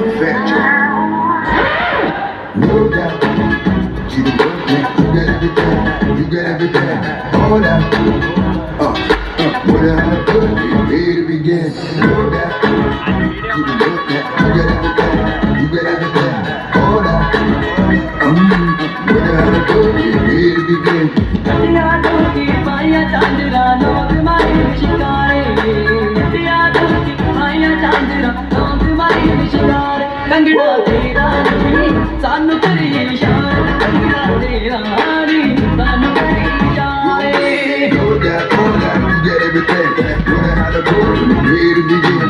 Fat Joe. No doubt. You the work that you got everything. You got everything. All that. What I put here to begin. No doubt. You the work that you got everything. You got everything. All that. What I put here to begin. Kangana तेरा नी सानू तेरी इशारे कंगना तेरा नी सानू तेरी इशारे Know that, you get everything. Learn how to go from here to begin.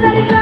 Yeah,